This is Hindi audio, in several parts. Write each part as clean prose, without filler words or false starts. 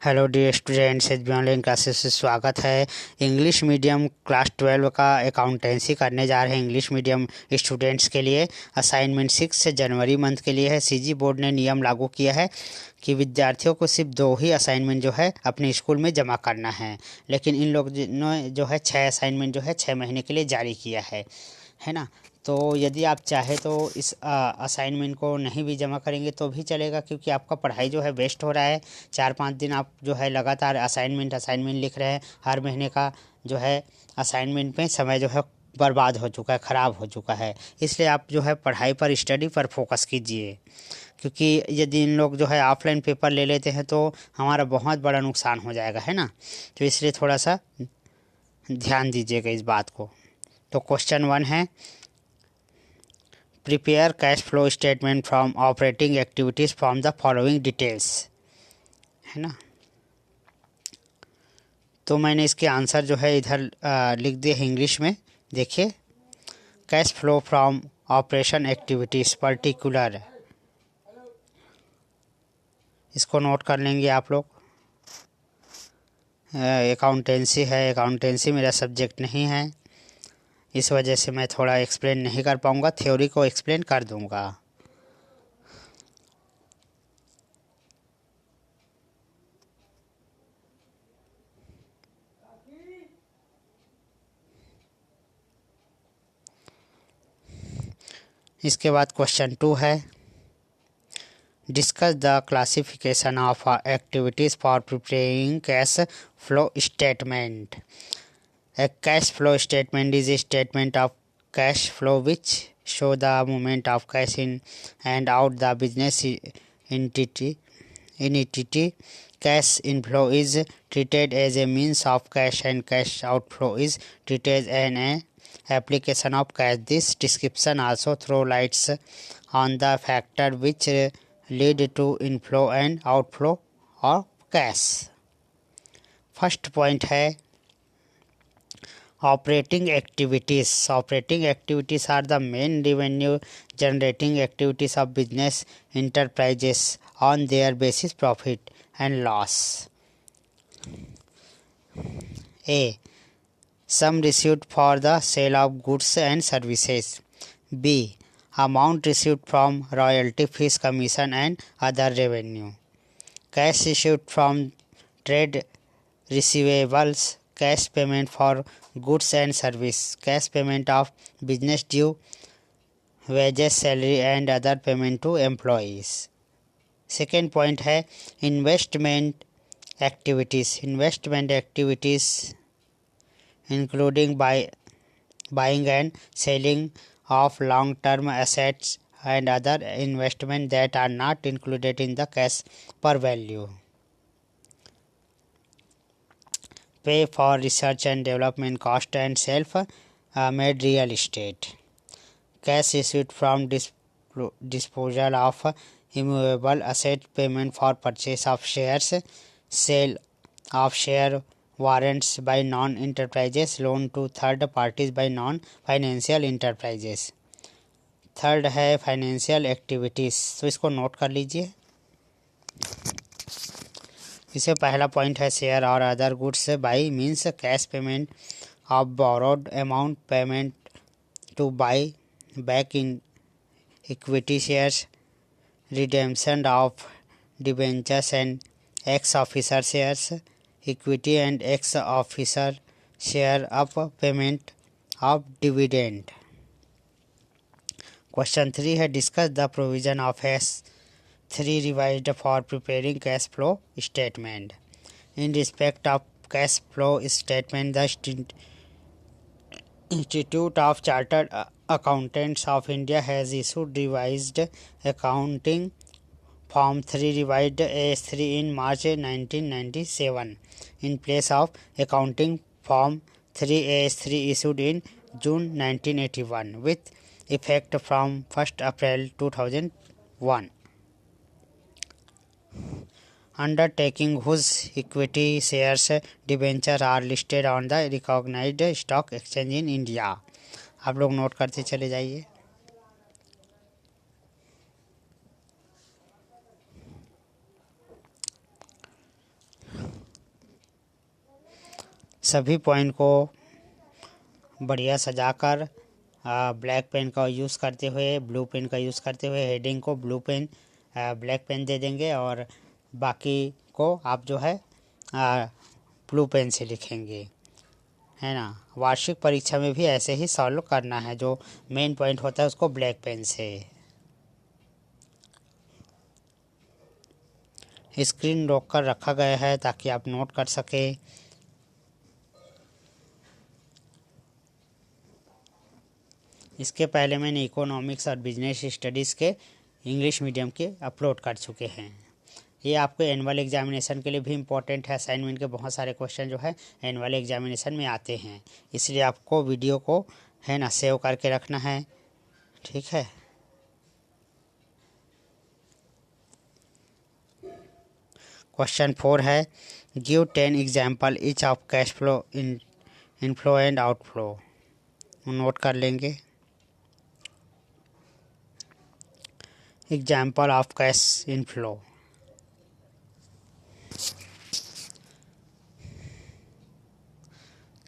Hello dear students, H B online classes से स्वागत है। इंग्लिश मीडियम क्लास 12 का अकाउंटेंसी करने जा रहे हैं। इंग्लिश मीडियम स्टूडेंट्स के लिए असाइनमेंट 6 जनवरी मंथ के लिए है। सीजी बोर्ड ने नियम लागू किया है कि विद्यार्थियों को सिर्फ 2 ही असाइनमेंट जो है अपने स्कूल में जमा करना है, लेकिन इन लोग ने जो है 6 असाइनमेंट जो है 6 महीने के लिए जारी किया है ना। तो यदि आप चाहे तो इस असाइनमेंट को नहीं भी जमा करेंगे तो भी चलेगा, क्योंकि आपका पढ़ाई जो है वेस्ट हो रहा है। 4-5 दिन आप जो है लगातार असाइनमेंट लिख रहे हैं। हर महीने का जो है असाइनमेंट में समय जो है बर्बाद हो चुका है, ख़राब हो चुका है। इसलिए आप जो है पढ़ाई पर, स्टडी पर फोकस कीजिए, क्योंकि यदि इन लोग जो है ऑफलाइन पेपर ले लेते हैं तो हमारा बहुत बड़ा नुकसान हो जाएगा, है ना। तो इसलिए थोड़ा सा ध्यान दीजिएगा इस बात को। तो क्वेश्चन 1 है, prepare cash flow statement from operating activities from the following details, है ना। तो मैंने इसके आंसर जो है इधर लिख दिए इंग्लिश में। देखिए, cash flow from operation activities particular, इसको नोट कर लेंगे आप लोग। अकाउंटेंसी है, अकाउंटेंसी मेरा सब्जेक्ट नहीं है, इस वजह से मैं थोड़ा एक्सप्लेन नहीं कर पाऊँगा, थ्योरी को एक्सप्लेन कर दूँगा। इसके बाद क्वेश्चन 2 है, discuss the classification of activities for preparing cash flow statement. A cash flow statement is a statement of cash flow which show the movement of cash in and out the business entity. Cash inflow is treated as a means of cash and cash outflow is treated as an application of cash. This description also throw lights on the factor which lead to inflow and outflow of cash. First point है operating activities. Operating activities are the main revenue generating activities of business enterprises on their basis profit and loss. A. Sum received for the sale of goods and services. B. Amount received from royalty, fees, commission and other revenue. Cash received from trade receivables, cash payment for goods and service, cash payment of business due, wages, salary and other payment to employees. Second point है investment activities. Investment activities including buying and selling of long term assets and other investment that are not included in the cash per value. Pay for research and development cost and self-made real estate. Cash received from disposal of immovable asset, payment for purchase of shares, sale of share warrants by non-enterprises, loan to third parties by non-financial enterprises. Third है फाइनेंशियल एक्टिविटीज़, तो इसको नोट कर लीजिए। इसे पहला पॉइंट है शेयर और other goods by means cash payment of borrowed amount, payment two by back in equity shares, redemption of debentures and x officer shares, equity and x officer share up, payment of dividend. Question 3 है, discuss the provision of S3 revised for preparing cash flow statement. In respect of cash flow statement, the Institute of Chartered Accountants of India has issued revised accounting form 3 revised AS3 in March 1997 in place of accounting form 3 AS3 issued in June 1981 with effect from 1st April 2001. Undertaking whose equity shares debenture are listed on the recognised stock exchange in India. आप लोग नोट करते चले जाइए। सभी पॉइंट को बढ़िया सजाकर ब्लैक पेन का यूज़ करते हुए, ब्लू पेन का यूज़ करते हुए हेडिंग को ब्लैक पेन दे देंगे और बाकी को आप जो है ब्लू पेन से लिखेंगे, है ना। वार्षिक परीक्षा में भी ऐसे ही सॉल्व करना है, जो मेन पॉइंट होता है उसको ब्लैक पेन से। स्क्रीन रोक कर रखा गया है ताकि आप नोट कर सकें। इसके पहले मैंने इकोनॉमिक्स और बिजनेस स्टडीज़ के इंग्लिश मीडियम के अपलोड कर चुके हैं। ये आपके एनुअल एग्जामिनेशन के लिए भी इम्पोर्टेंट है। असाइनमेंट के बहुत सारे क्वेश्चन जो है एनुअल एग्जामिनेशन में आते हैं, इसलिए आपको वीडियो को है ना सेव करके रखना है, ठीक है। क्वेश्चन 4 है, give 10 example each of cash flow, inflow and outflow. Note कर लेंगे। Example of cash inflow,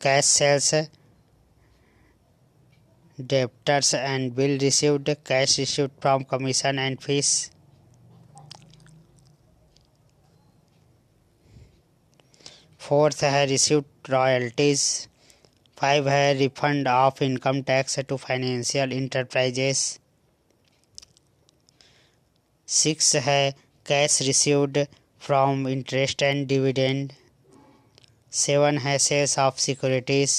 cash sales, debtors and bill received, cash received from commission and fees. Fourth है रिसीव्ड रॉयल्टीज। 5 है refund of income tax to financial enterprises. 6 है cash received from interest and dividend. 7 है सेल्स ऑफ सिक्योरिटीज़।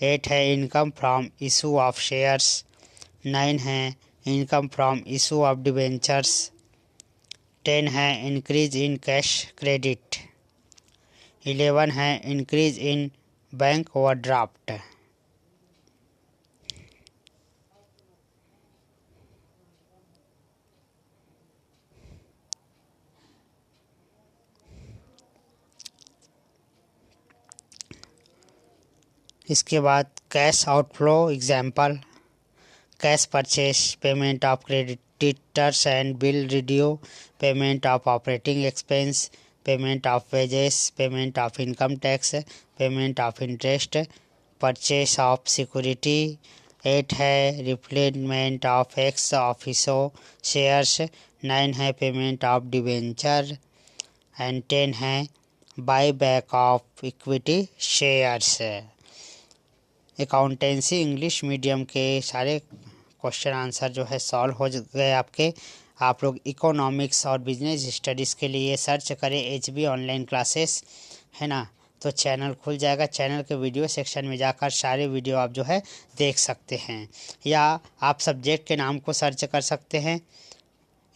8 है income from issue of shares. 9 है income from issue of debentures. 10 है इंक्रीज इन कैश क्रेडिट। 11 है इंक्रीज इन बैंक ओवरड्राफ्ट। इसके बाद cash outflow example, cash purchase, payment of creditors and bill Rideau, payment of operating expense, payment of wages, payment of income tax, payment of interest, purchase of security. 8 है replacement of x officio shares. 9 है पेमेंट ऑफ डिवेंचर एंड 10 है by back of equity shares. Accountancy English medium के सारे क्वेश्चन आंसर जो है सॉल्व हो गए आपके। आप लोग इकोनॉमिक्स और बिजनेस स्टडीज़ के लिए सर्च करें HB ऑनलाइन क्लासेस, है ना, तो चैनल खुल जाएगा। चैनल के वीडियो सेक्शन में जाकर सारे वीडियो आप जो है देख सकते हैं, या आप सब्जेक्ट के नाम को सर्च कर सकते हैं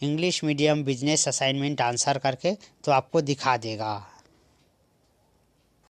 English medium business assignment answer करके, तो आपको दिखा देगा।